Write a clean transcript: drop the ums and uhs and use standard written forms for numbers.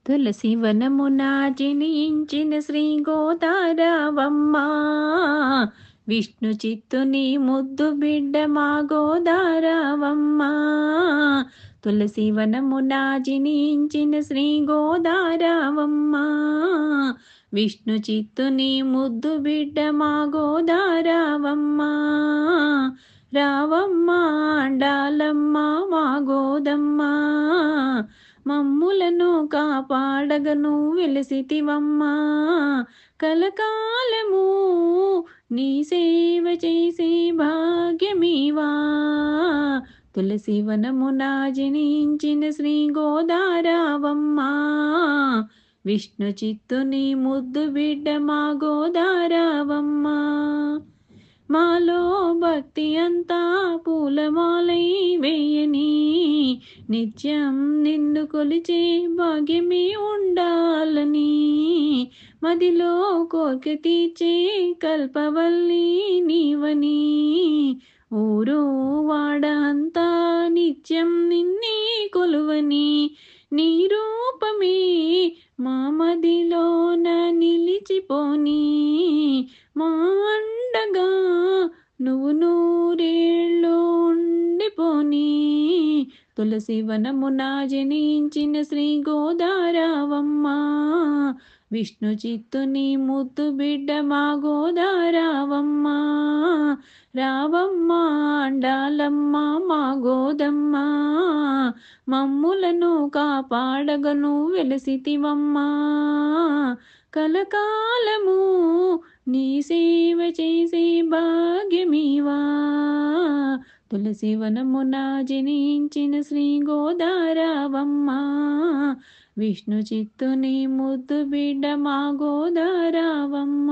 తులసి వనమున జనించిన శ్రీ గోదారవమ్మ, విష్ణు చిత్తుని ముద్దు బిడ్డ మా గోదారవమ్మ. తులసి వనమున జనించిన శ్రీ గోదారవమ్మ, విష్ణు చిత్తుని ముద్దు బిడ్డ మా గోదారవమ్మ. రావమ్మ అండాలమ్మ మా గోదమ్మ, మమ్ములను కాపాడగను వెలసితివమ్మా. కలకాలము నీ సేవ చేసే భాగ్యమీవా. తులసి వనమున జనించిన శ్రీ గోదారవమ్మ, విష్ణు చిత్తుని ముద్దు బిడ్డ మా గోదారవమ్మ. మాలో భక్తి అంతా పూలమాలై వేయని, నిత్యం నిన్ను కొలిచే భాగ్యమే ఉండాలని, మదిలో కోరిక తీర్చే కల్పవల్లి నీవని, ఊరు వాడ అంతా నిత్యం నిన్నే కొలువని, నీ రూపమే మా మదిలోన నిలిచిపోని, మా అండగా నువ్వు నూరేళ్ళు ఉండిపోని. తులసి వనమున జనించిన శ్రీ గోదారవమ్మ, విష్ణు చిత్తుని ముద్దు బిడ్డ మా గోదారవమ్మ. రావమ్మ అండాలమ్మ మా గోదమ్మ, మమ్ములను కాపాడగను వెలసితివమ్మా. కలకాలము నీ సేవ చేసే భాగ్యమీవా. తులసి వనమున జనించిన శ్రీ గోదారవమ్మ, విష్ణు చిత్తుని ముద్దు బిడ్డ మా గోదారవమ్మ.